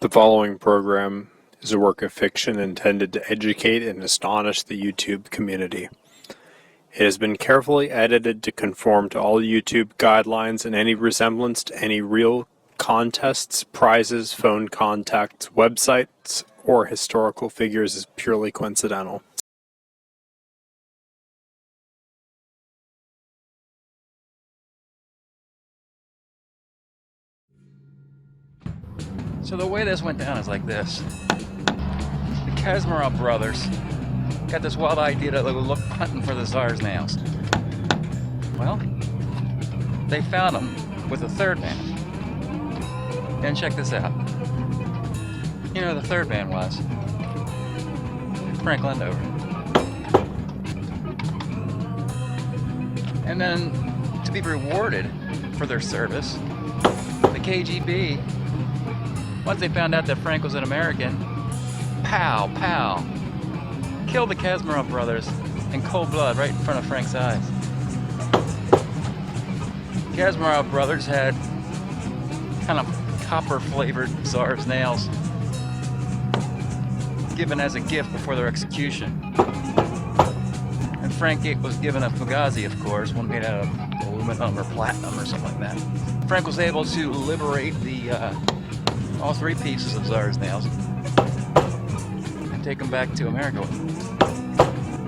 The following program is a work of fiction intended to educate and astonish the YouTube community. It has been carefully edited to conform to all YouTube guidelines, and any resemblance to any real contests, prizes, phone contacts, websites, or historical figures is purely coincidental. So the way this went down is like this. The Kazmarov brothers got this wild idea to look hunting for the Tsar's nails. Well, they found them with a third man. And check this out. You know who the third man was? Frank Lindover. And then, to be rewarded for their service, the KGB, once they found out that Frank was an American, pow, pow, killed the Kazmarov brothers in cold blood right in front of Frank's eyes. The Kazmarov brothers had kind of copper-flavored Tsar's nails given as a gift before their execution. And Frank was given a fugazi, of course, one made out of aluminum or platinum or something like that. Frank was able to liberate all three pieces of Tsar's nails and take them back to America with them.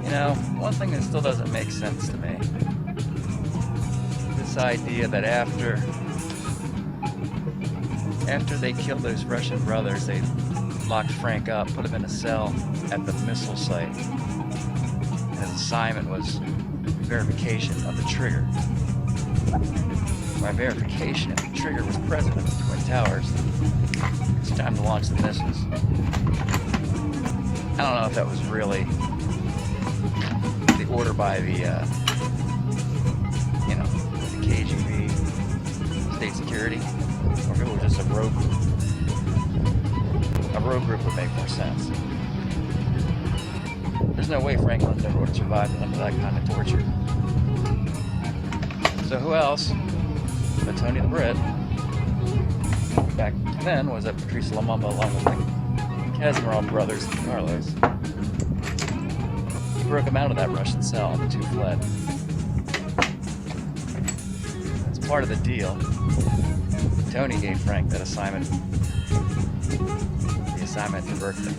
You know, one thing that still doesn't make sense to me, this idea that after they killed those Russian brothers, they locked Frank up, put him in a cell at the missile site. And his assignment was verification of the trigger. By verification, if the trigger was present at the Twin Towers, it's time to launch the missiles. I don't know if that was really the order by the KGB, state security, or if it was just a rogue group. A rogue group would make more sense. There's no way Franklin never would have survived under that kind of torture. So who else but Tony the Brit, back then, was at Patrice Lumumba along with the Kazmarov brothers and Carlos. He broke him out of that Russian cell and the two fled. As part of the deal, Tony gave Frank that assignment, the assignment to Berkeley.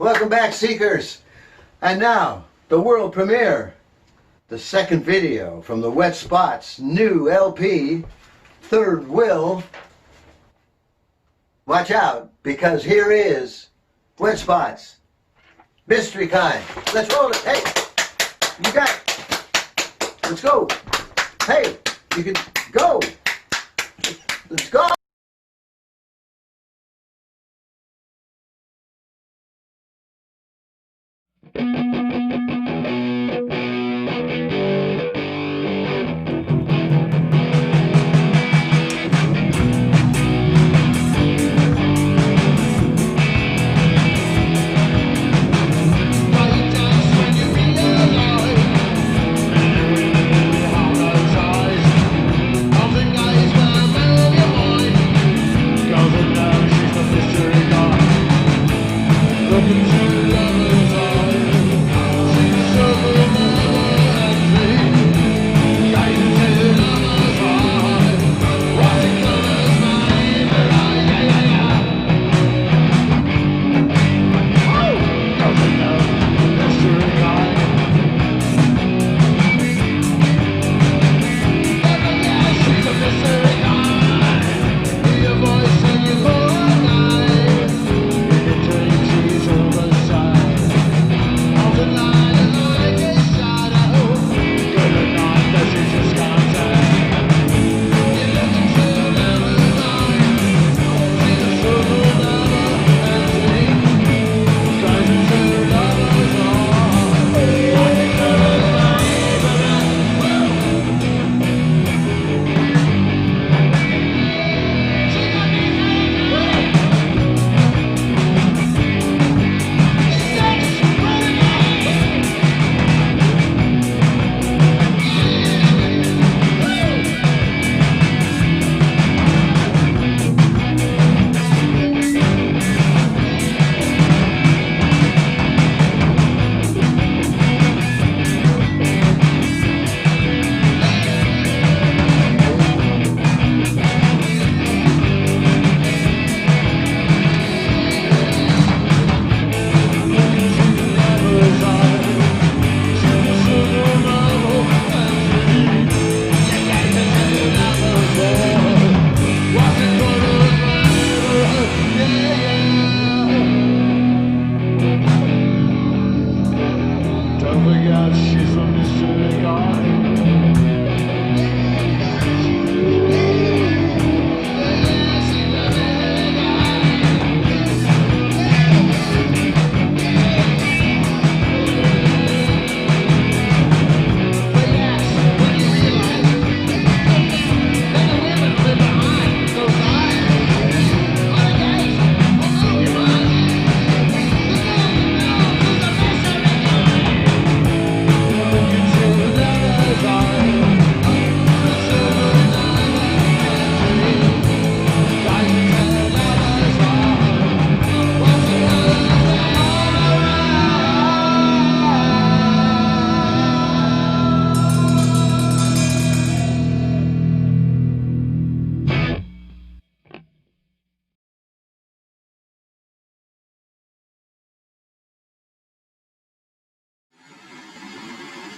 Welcome back, Seekers. And now, the world premiere. The second video from the Wetspots' new LP, Third Will. Watch out, because here is Wetspots. Mystery kind. Let's roll it. Hey, you got it. Let's go. Hey, you can go. Let's go.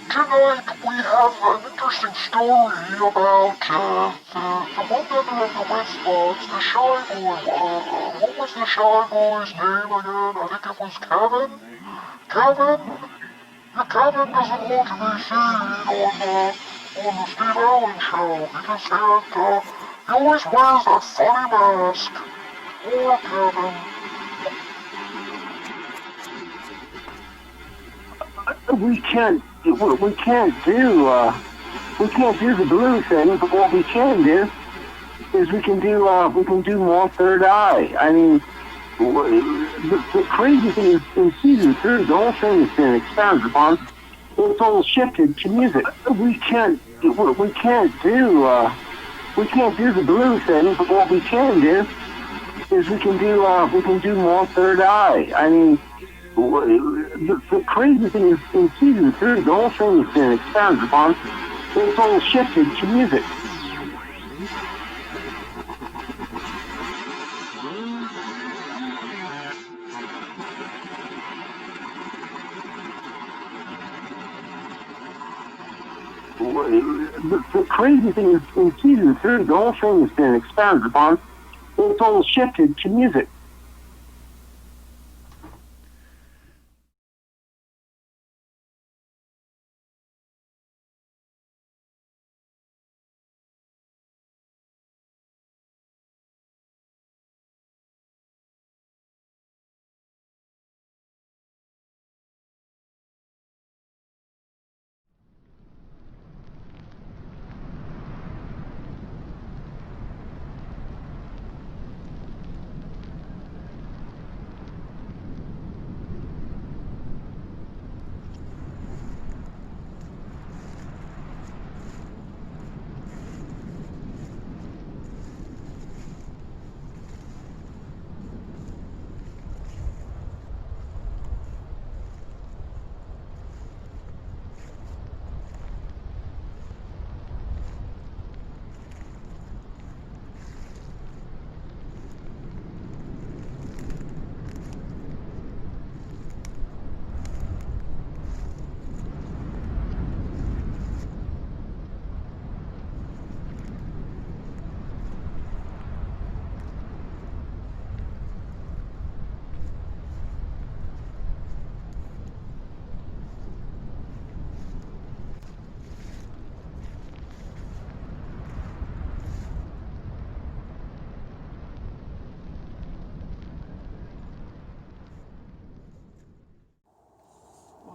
Tonight we have an interesting story about the one member of the Wetspots, the Shy Boy. What was the Shy Boy's name again? I think it was Kevin? Kevin? Yeah, Kevin doesn't want to be seen on the Steve Allen show because he always wears that funny mask. Poor Kevin. We can't do the blue thing, but what we can do is we can do more Third Eye. I mean, the crazy thing is in season 3, the whole thing has been expounded upon. It's all shifted to music. We can't do the blue thing, but what we can do is we can do more Third Eye. I mean, the crazy thing is in season 3, the whole thing has been expounded upon. It's all shifted to music. crazy thing is, in season 3, the whole thing has been expanded upon. It's all shifted to music.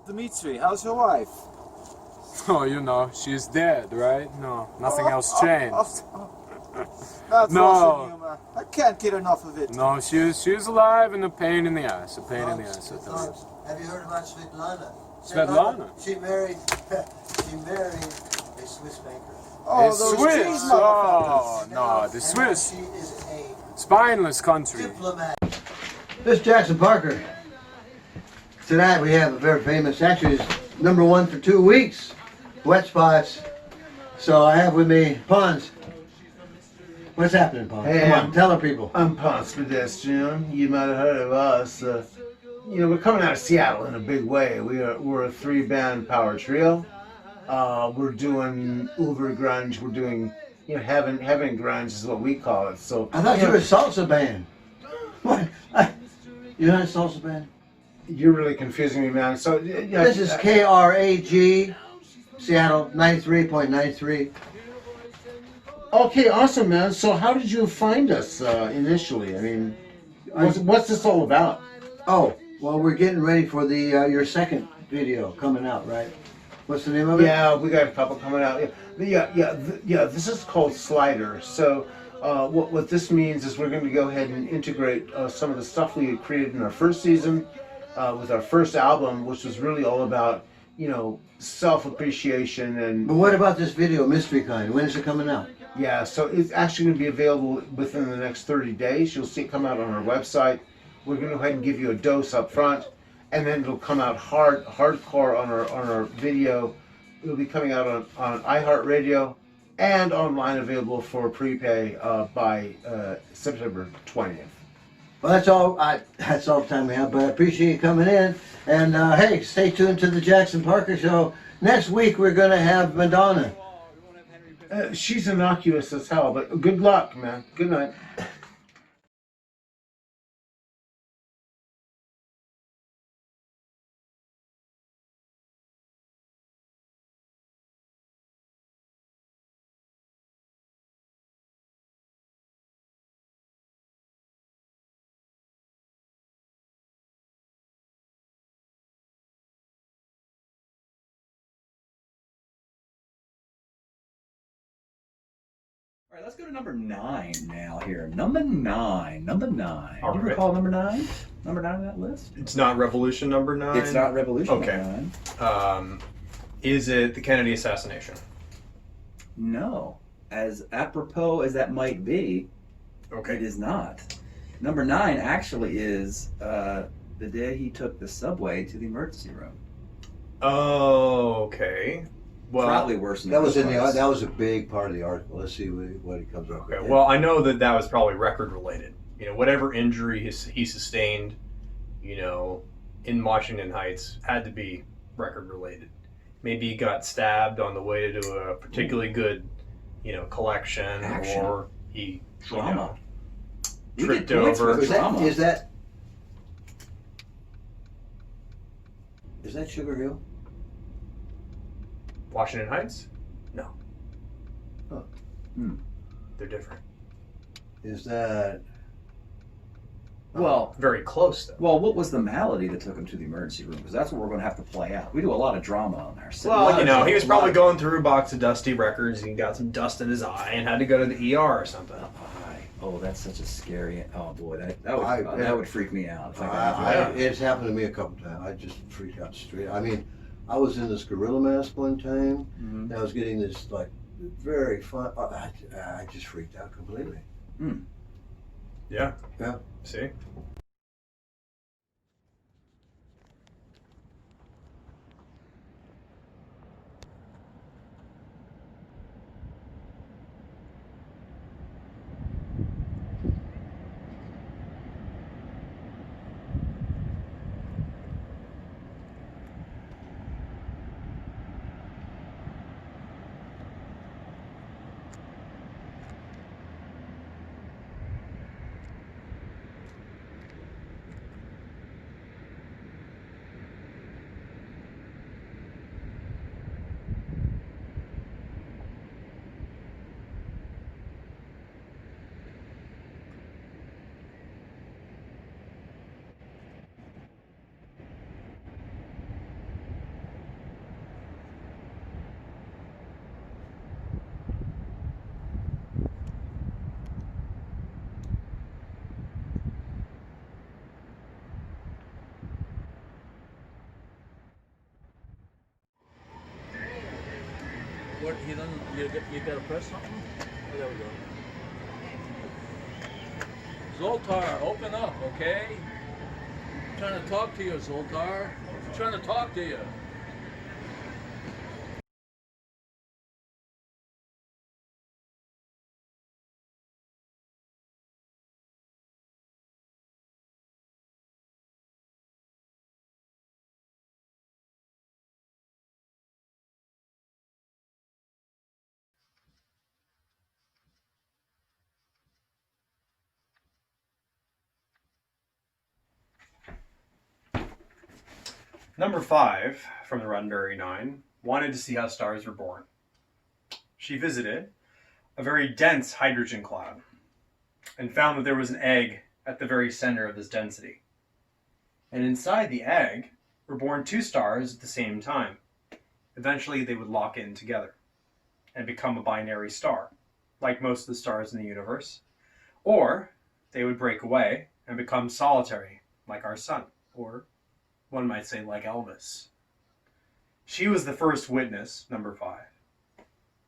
Dmitri, how's your wife? Oh, you know, she's dead, right? No, nothing else changed. That's No. awesome humor. I can't get enough of it. No, she's alive and a pain in the ass. A pain in the ass at times. Have you heard about Svetlana? Svetlana? She married a Swiss banker. Oh, It's those Swiss. cheese Oh, motherfuckers. no, the And Swiss. She is a Spineless country. diplomat. This is Jackson Parker. Tonight we have a very famous, actually it's #1 for 2 weeks, Wetspots. So I have with me Pons. What's happening, Pons? Hey, Come on, tell the people. I'm Ponce Pedestrian. You might have heard of us. We're coming out of Seattle in a big way. We're a 3-band power trio. We're doing uber grunge. We're doing heaven grunge is what we call it. So I thought you were a salsa band. What? You're not a salsa band? You're really confusing me, man. So This is KRAG, Seattle, 93.93. Okay, awesome, man. So how did you find us initially? I mean, what's this all about? Oh, well, we're getting ready for the your second video coming out, right? What's the name of it? Yeah, we got a couple coming out. Yeah. This is called Slider. So what this means is we're going to go ahead and integrate some of the stuff we had created in our first season with our first album, which was really all about self-appreciation and. But what about this video, Mystery Kind? When is it coming out? Yeah, so it's actually going to be available within the next 30 days. You'll see it come out on our website. We're going to go ahead and give you a dose up front, and then it'll come out hardcore on our video. It'll be coming out on iHeartRadio and online, available for prepay by September 20th. Well, that's all the time we have, but I appreciate you coming in. And hey, stay tuned to the Jackson Parker Show. Next week we're going to have Madonna. She's innocuous as hell, but good luck, man. Good night. All right, let's go to number 9 now here. Number 9. All Do you right. recall number 9? Number 9 on that list? It's not Revolution number 9? It's not Revolution Okay. number 9. Is it the Kennedy assassination? No. As apropos as that might be, Okay. it is not. Number 9 actually is the day he took the subway to the emergency room. Oh, okay. Well, Probably worse than That was was. that was a big part of the article. Let's see what he comes up with. okay. Well, I know that was probably record related. Whatever injury he sustained, in Washington Heights had to be record related. Maybe he got stabbed on the way to a particularly good collection, Action. or he Drama. You tripped get points over. for drama. Is that Sugar Hill? Washington Heights? No. Huh. They're different. Is that? Well, Very close, though. well, what was the malady that took him to the emergency room? Because that's what we're going to have to play out. We do a lot of drama on there. So Well, he was probably going through a box of dusty records and got some dust in his eye and had to go to the ER or something. Oh, that's such a scary. Oh boy, that would freak me out. If It's happened to me a couple times. I just freaked out straight. I mean, I was in this gorilla mask one time, and I was getting this like very fun. I just freaked out completely. Yeah. Yeah. See? What, he doesn't, you gotta press something? Oh, there we go. Zoltar, open up, okay? I'm trying to talk to you, Zoltar. I'm trying to talk to you. Number 5 from the Roddenberry 9 wanted to see how stars were born. She visited a very dense hydrogen cloud and found that there was an egg at the very center of this density. And inside the egg were born 2 stars at the same time. Eventually they would lock in together and become a binary star, like most of the stars in the universe. Or they would break away and become solitary, like our sun, or one might say like Elvis. She was the first witness, number 5,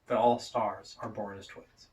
that all stars are born as twins.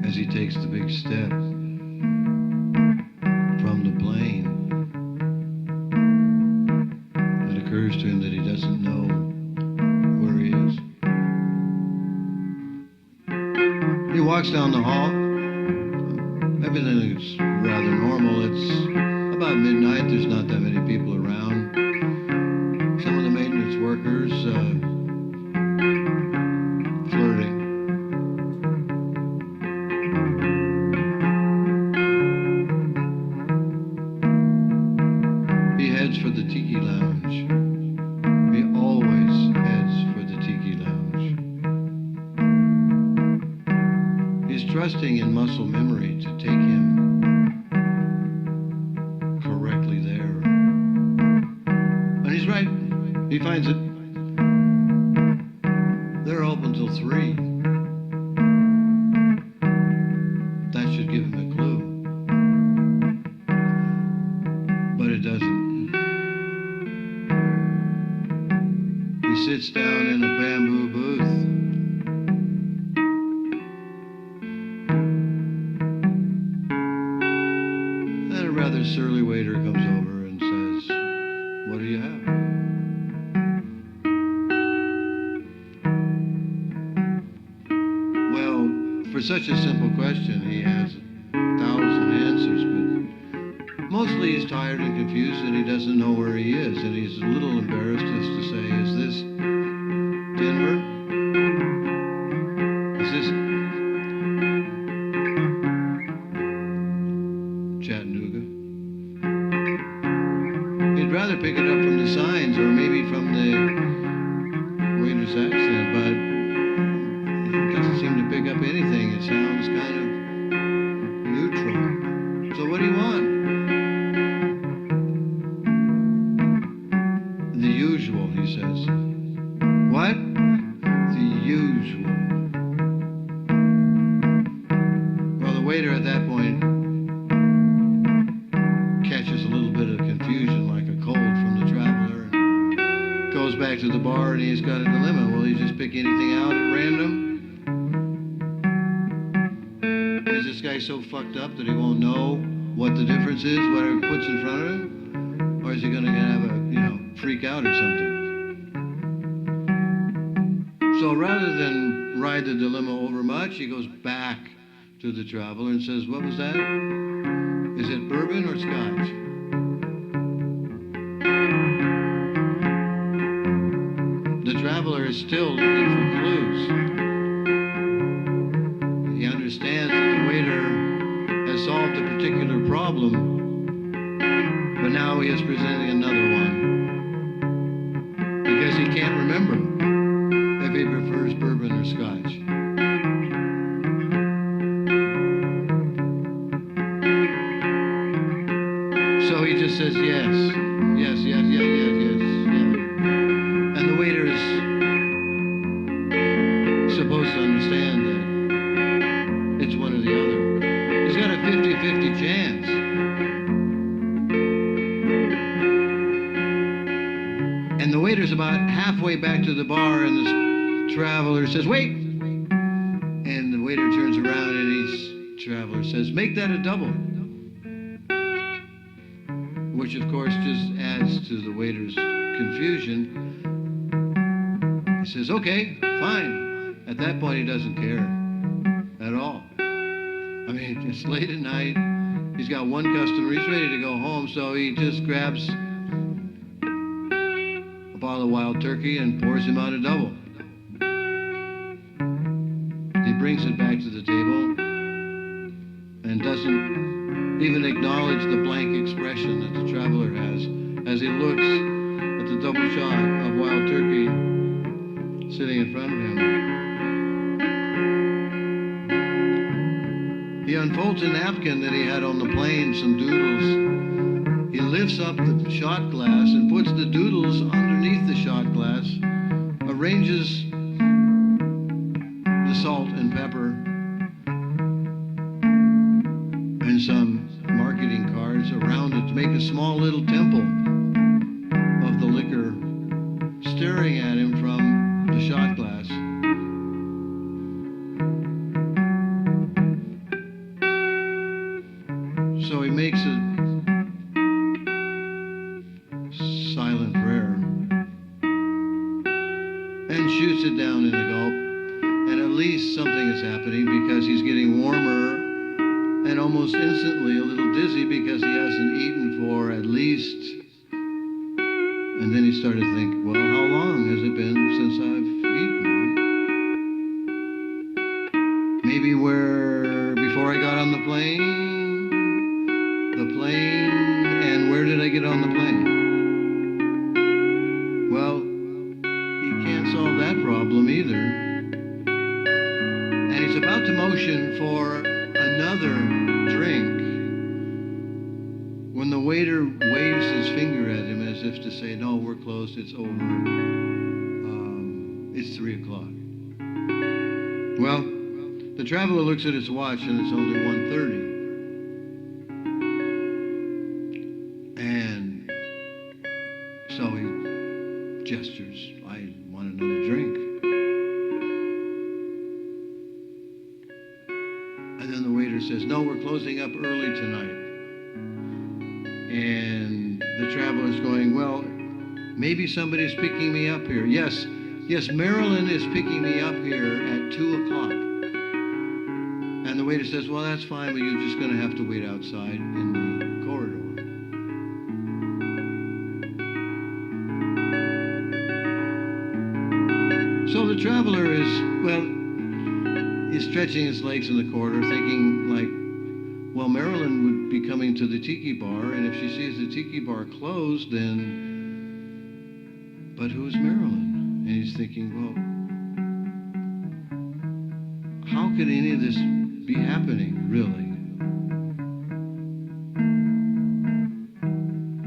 as he takes the big step from the plane, it occurs to him that he doesn't know where he is. He walks down the hall. Everything is rather normal. It's about midnight. There's not that many people around. Some of the maintenance workers flirting. He heads for the Tiki Lounge. He always heads for the Tiki Lounge. He's trusting in muscle memory to take him correctly there. And he's right. He finds it. They're open till 3. That should give him a clue. But it doesn't. He sits down in a bamboo booth. Then a rather surly waiter comes over and says, "What do you have?" Well, for such a simple question, he has 1,000 answers, but mostly he's tired and confused and he doesn't know where he is, and he's a little embarrassed as to say, "Is this Denver? Is this Chattanooga?" He'd rather pick it up from the signs or maybe from the waiter's accent, but it doesn't seem to pick up anything. It sounds kind of neutral. So what do you want? The usual, he says. What? The usual. Well, the waiter at that point catches a little bit of confusion, like a cold from the traveler, and goes back to the bar, and he's got a dilemma. Will he just pick anything out at random? Is this guy so fucked up that he won't know what the difference is, whatever he puts in front of him? Or is he gonna have a, freak out or something? So rather than ride the dilemma over much, he goes back to the traveler and says, "What was that? Is it bourbon or scotch?" The traveler is still looking for clues. He understands that the waiter has solved a particular problem, but now he is presenting another one. Because he can't remember if he prefers bourbon or scotch. So he just says yes. Yes. And the waiter is supposed to understand that it's one or the other. He's got a 50-50 chance. And the waiter's about halfway back to the bar, and the traveler says, "Wait!" And the waiter turns around, and the traveler says, "Make that a double." Which, of course, just adds to the waiter's confusion. He says, "Okay, fine." At that point, he doesn't care at all. I mean, it's late at night. He's got one customer. He's ready to go home, so he just grabs a bottle of wild turkey and pours him out a double. He brings it back to the table and doesn't even acknowledge the blank expression that the traveler has as he looks at the double shot of wild turkey sitting in front of him. He unfolds a napkin that he had on the plane, some doodles. He lifts up the shot glass and puts the doodles underneath the shot glass, arranges the salt and pepper and some marketing cards around it to make a small little temple of the liquor staring at him from the shot glass. So he makes a silent prayer and shoots it down in the gulp. And at least something is happening because he's getting warmer and almost instantly a little dizzy because he hasn't eaten for at least. And then he started to think, well, how long has it been since I've eaten? Maybe before I got on the plane, and where did I get on the plane? Well, he can't solve that problem either. And he's about to motion for another drink when the waiter waves his finger at him as if to say, no, we're closed, it's over. It's 3 o'clock. Well, the traveler looks at his watch and it's only 1:30. And so he gestures, I want another drink. And then the waiter says, no, we're closing up early tonight. And the traveler's going, well, maybe somebody's picking me up here. Yes, Marilyn is picking me up here at 2 o'clock. And the waiter says, well, that's fine, but you're just going to have to wait outside in the corridor. So the traveler is stretching his legs in the corridor, thinking like, well, Marilyn would be coming to the tiki bar, and if she sees the tiki bar closed, then... But who's Marilyn? And he's thinking, well, how could any of this be happening, really?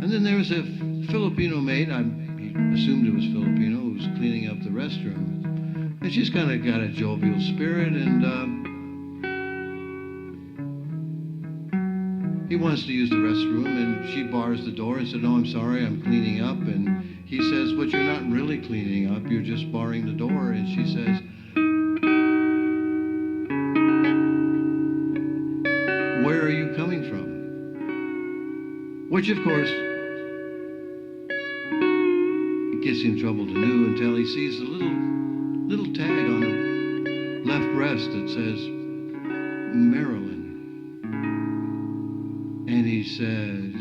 And then there was a Filipino maid, he assumed it was Filipino, who was cleaning up the restroom. And she's kind of got a jovial spirit, and he wants to use the restroom, and she bars the door and said, no, I'm sorry, I'm cleaning up. And he says, but you're not really cleaning up, you're just barring the door. And she says, where are you coming from? Which, of course, it gets him in trouble to do until he sees a little tag on her left breast that says, Marilyn. And he says,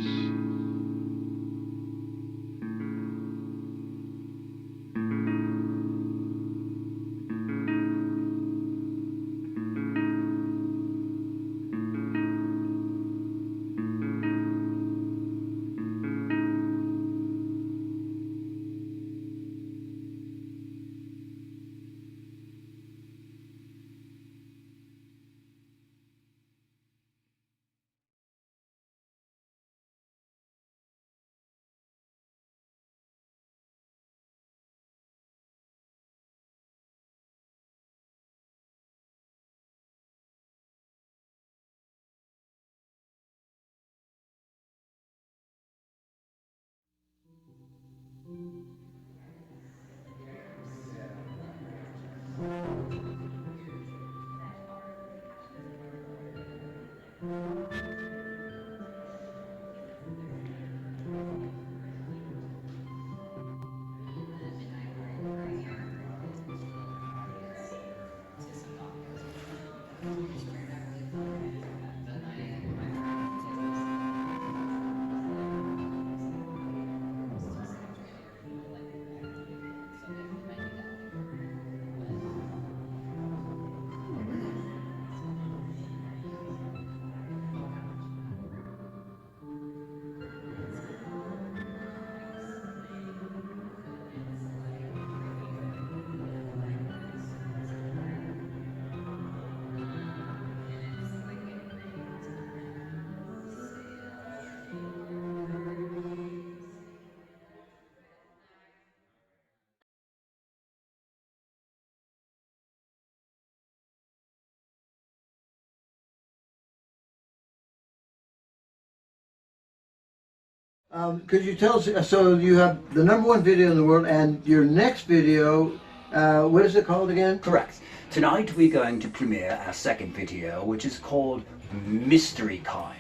Could you tell us, so you have the #1 video in the world, and your next video, what is it called again? Correct. Tonight we're going to premiere our second video, which is called Mystery Kind.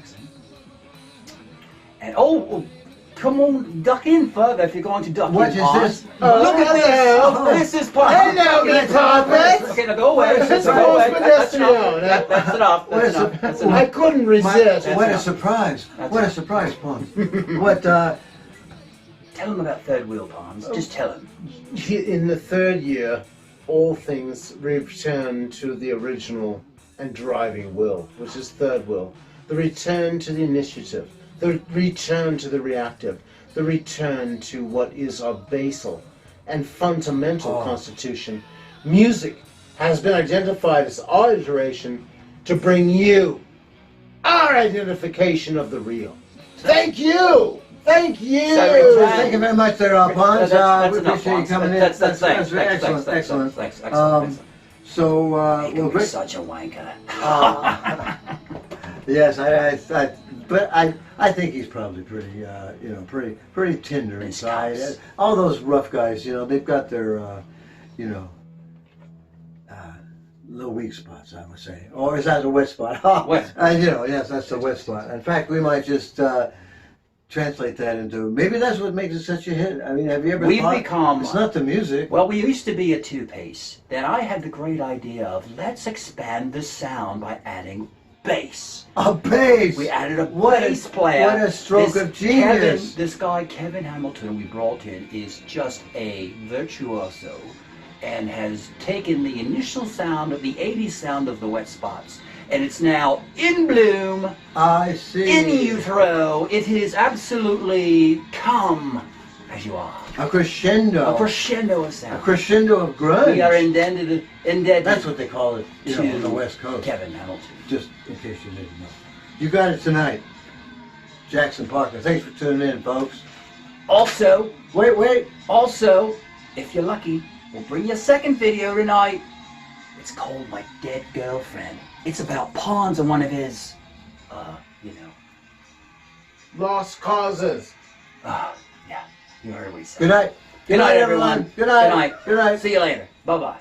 Jackson. And oh, come on, duck in further if you're going to duck What in. is Pons. this? Look at hello. this. This is part. Hello, me puppets. Okay, now go away. It's Go away. almost That's enough. That's enough. That's enough. That's enough. I couldn't resist. What a surprise. What a surprise, Pons. What, Tell him about third wheel, Pons. Just tell him. In the third year, all things return to the original and driving will, which is third will. The return to the initiative, the return to the reactive, the return to what is our basal and fundamental constitution. Music has been identified as our iteration to bring you our identification of the real. Thank you! Thank you! thank you very much there, Pons. That's We enough, appreciate you Pons. coming in. That's excellent, excellent. Excellent. So, He can be great. such a wanker. Yes, but I think he's probably pretty, pretty tender inside. All those rough guys, they've got their, little weak spots, I would say. Or is that a wet spot? Wet. Yes, that's the wet spot. In fact, we might just translate that into, maybe that's what makes it such a hit. I mean, have you ever We've thought? become... It's not the music. Well, we used to be a two-piece. Then I had the great idea of let's expand the sound by adding bass. A bass! We added a What bass player. What a stroke of genius! This guy, Kevin Hamilton, we brought in, is just a virtuoso and has taken the initial sound of the 80s sound of the Wetspots, and it's now in bloom, I see. in utero. It is absolutely come as you are. A crescendo. A crescendo of sound. A crescendo of grunge. We are indebted. That's what they call it, on the West Coast. Kevin Hamilton. Just in case you didn't know. You got it tonight. Jackson Parker. Thanks for tuning in, folks. Also, wait. Also, if you're lucky, we'll bring you a second video tonight. It's called My Dead Girlfriend. It's about Pons and one of his, Lost causes. Yeah, you heard what he said. Good night. Good night, everyone. Good night. Good night. Good night. See you later. Bye-bye.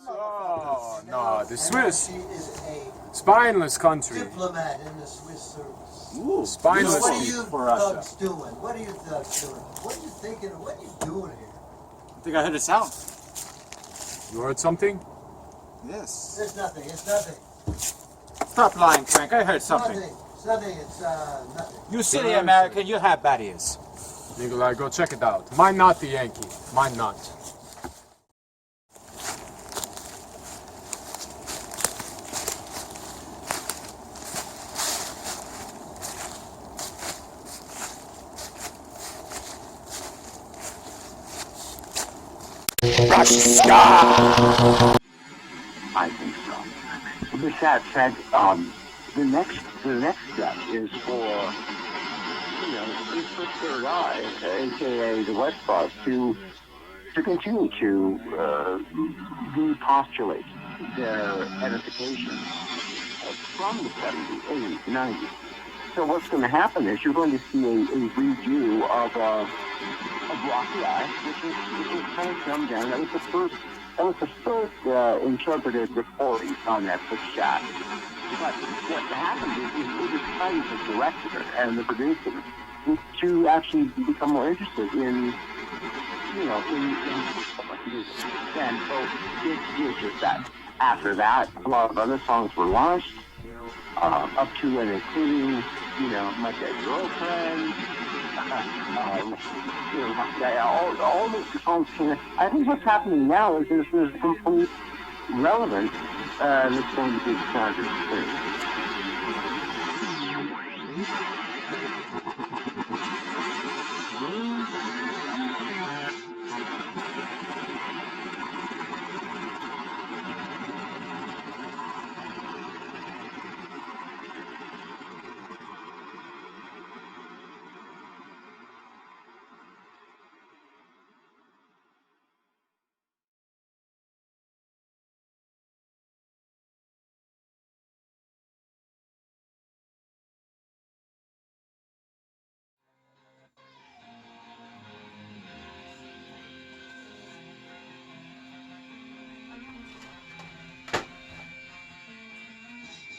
Oh, no, the Swiss. Spineless country. Diplomat in the Swiss service. Ooh, spineless What are you for Russia. thugs doing? What are you thugs doing? What are you thinking? What are you doing here? I think I heard a sound. You heard something? Yes. It's nothing. It's nothing. Stop lying, Frank. I heard something. It's nothing. It's nothing. You silly American, you have bad ears. Nikolai, go check it out. Mine not the Yankee. Mine not. I think so. With that said, the next step is for Third Eye, aka the Wetspots, to continue to repostulate their edification from the 70s, 80s, 90s. So what's going to happen is you're going to see a redo of Rocky Eye, which is kind of dumbed down. That was the first interpreted recording on Netflix chat. But what happened is it was time for the director and the producer to actually become more interested in music. And so it's just that. After that, a lot of other songs were launched, up to and including, My Dead Girlfriend, all those songs came. I think what's happening now is there's complete relevance that's going to be the sound of the thing.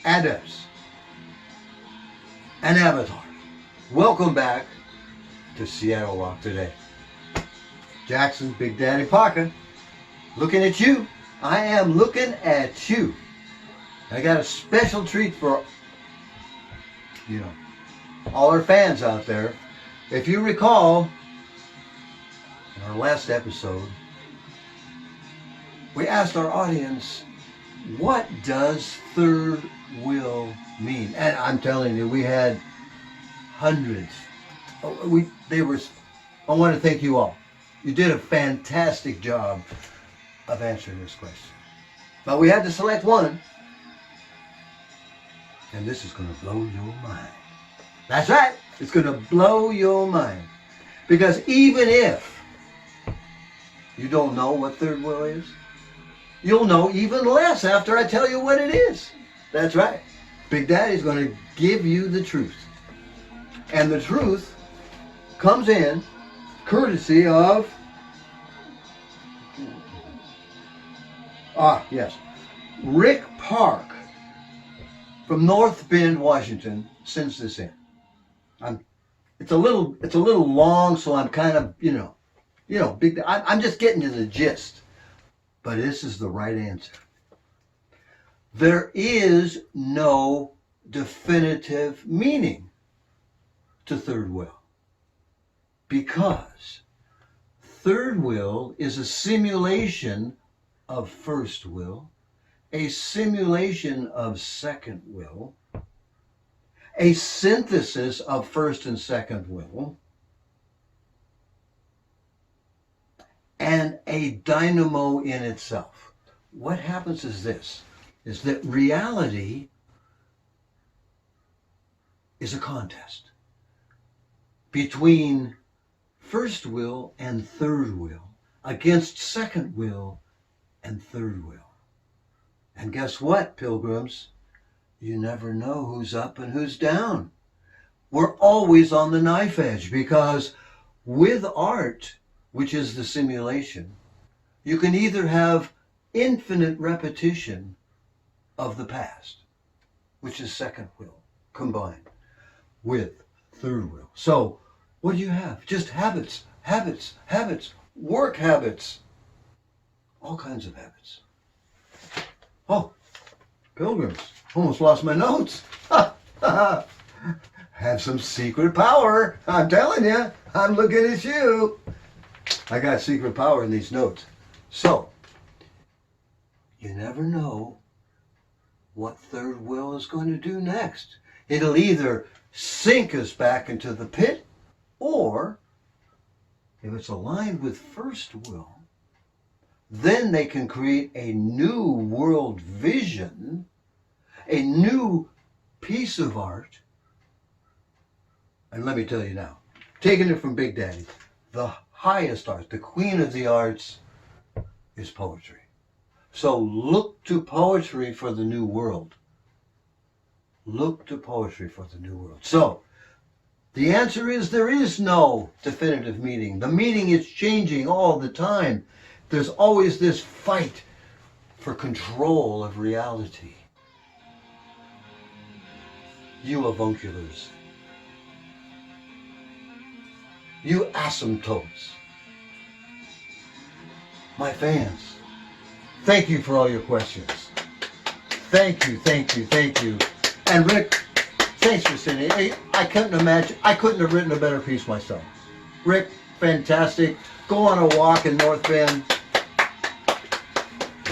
Adepts and Avatar. Welcome back to Seattle Rock Today. Jackson, Big Daddy Parker, looking at you. I am looking at you. I got a special treat for, all our fans out there. If you recall, in our last episode, we asked our audience, what does third will mean? And I'm telling you, we had hundreds. I want to thank you all. You did a fantastic job of answering this question. But we had to select one. And this is going to blow your mind. That's right. It's going to blow your mind. Because even if you don't know what third will is, you'll know even less after I tell you what it is. That's right. Big Daddy's going to give you the truth. And the truth comes in courtesy of, Rick Park from North Bend, Washington, sends this in. It's a little long, so I'm kind of, big. I'm just getting to the gist. But this is the right answer. There is no definitive meaning to third will, because third will is a simulation of first will, a simulation of second will, a synthesis of first and second will, and a dynamo in itself. What happens is that reality is a contest between first will and third will against second will and third will. And guess what, pilgrims? You never know who's up and who's down. We're always on the knife edge, because with art, which is the simulation, you can either have infinite repetition of the past, which is second will, combined with third will. So what do you have? Just habits, work habits, all kinds of habits. Oh, pilgrims, almost lost my notes. Have some secret power. I'm telling you, I'm looking at you. I got secret power in these notes. So, you never know what third will is going to do next. It'll either sink us back into the pit, or if it's aligned with first will, then they can create a new world vision, a new piece of art. And let me tell you now, taking it from Big Daddy, the highest art, the queen of the arts, is poetry. So look to poetry for the new world. Look to poetry for the new world. So the answer is, there is no definitive meaning. The meaning is changing all the time. There's always this fight for control of reality. You avunculars, you asymptotes, my fans, thank you for all your questions. Thank you. And Rick, thanks for sending it. I couldn't have written a better piece myself. Rick, fantastic. Go on a walk in North Bend.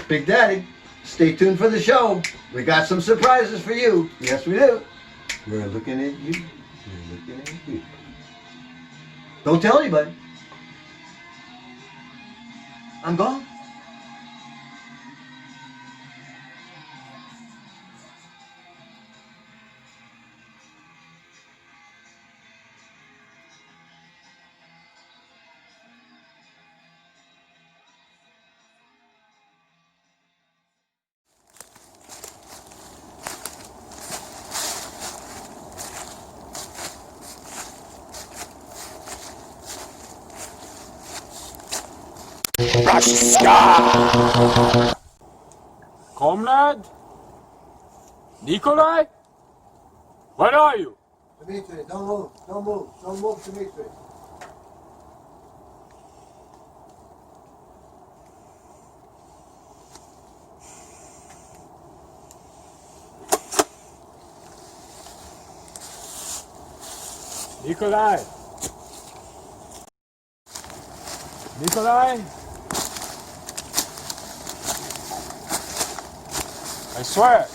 Big Daddy, stay tuned for the show. We got some surprises for you. Yes, we do. We're looking at you. We're looking at you. Don't tell anybody. I'm gone. Comrade? Nikolai? Where are you? Dmitri, don't move. Don't move. Don't move, Dmitri. Nikolai! Nikolai! I swear,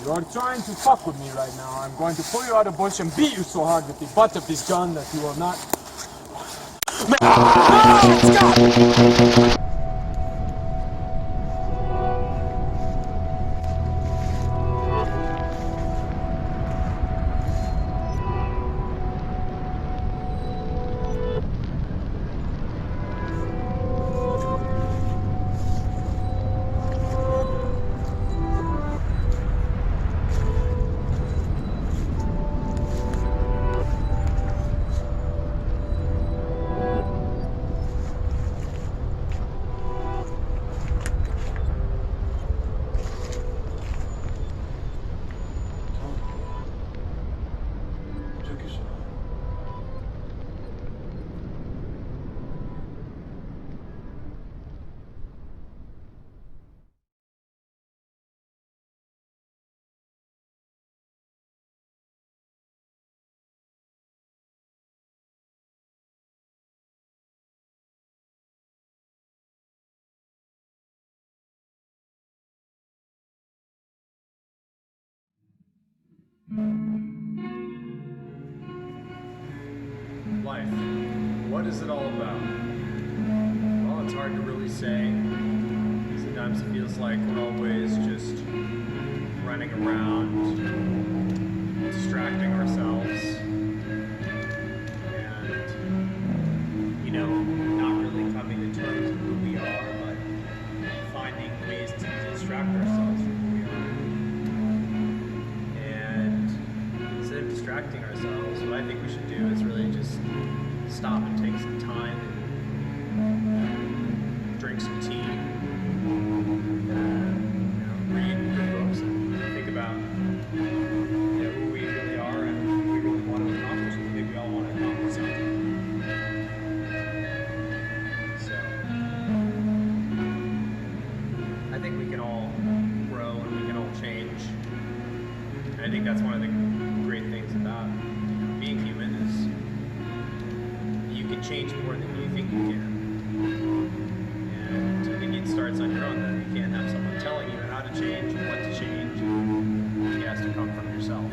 you are trying to fuck with me right now. I'm going to pull you out of the bush and beat you so hard with the butt of this gun that you will not... Life. What is it all about? Well, it's hard to really say. Sometimes it feels like we're always just running around, distracting ourselves, and, you know, not really coming to terms with who we are, but finding ways to distract ourselves from who we are. And instead of distracting ourselves, what I think we should do is really just stop and take some time and drink some tea, read good books, and think about who we really are and what we really want to accomplish. I think we all want to accomplish something. So I think we can all grow and we can all change. And I think that's one of the great things about being human is you can change more than you think you can. And I think it starts on your own. That you can't have someone telling you how to change and what to change. It has to come from yourself.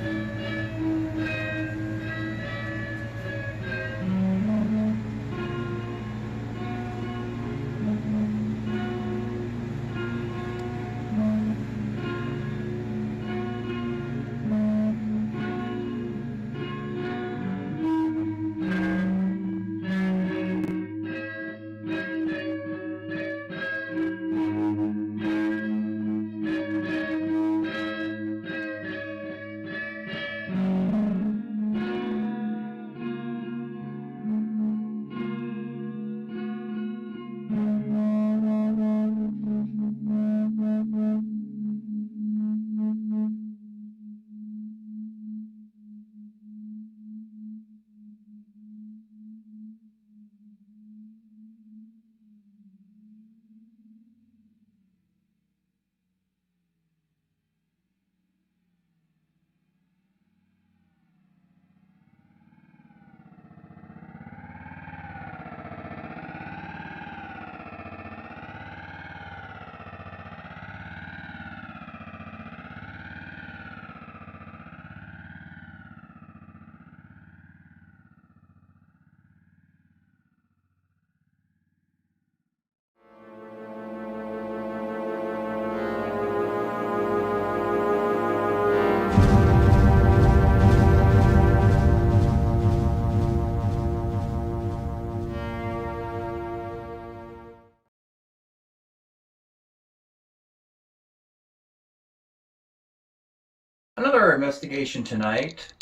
Another investigation tonight.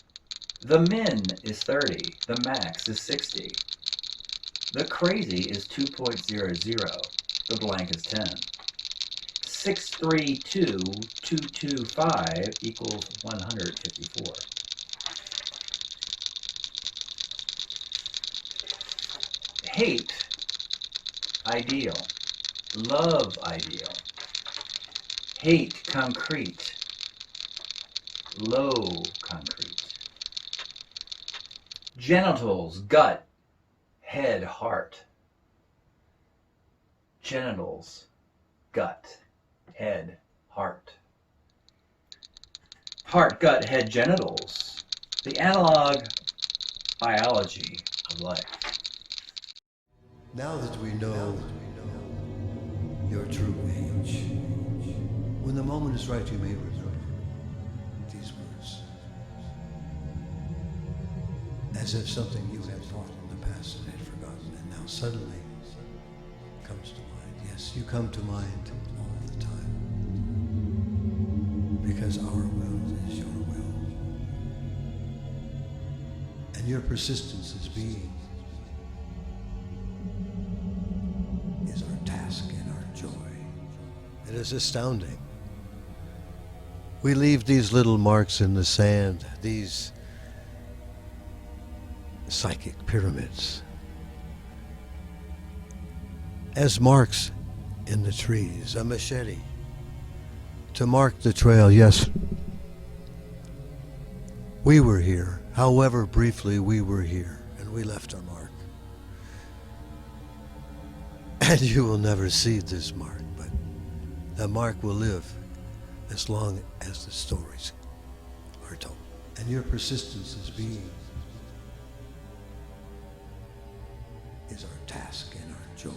The min is 30. The max is 60. The crazy is 2.00. The blank is 10. 632,225 equals 154. hate ideal, love ideal, hate concrete, low concrete, genitals, gut, head, heart, genitals, gut, head, heart, heart, gut, head, genitals, the analog biology of life. Now that we know your true age, when the moment is right, you may remember these words. As if something you had thought in the past and had forgotten, and now suddenly comes to mind. Yes, you come to mind all the time. Because our will is your will. And your persistence as being is our task and our joy. It is astounding. We leave these little marks in the sand, these psychic pyramids, as marks in the trees, a machete to mark the trail. Yes, we were here, however briefly we were here, and we left our mark. And you will never see this mark, but the mark will live as long as the stories are told. And your persistence as being is our task and our joy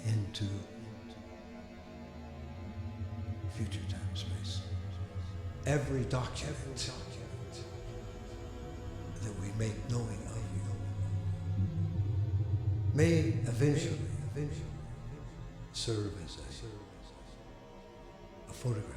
into future time space. Every document that we make knowing of you may eventually serve as a photograph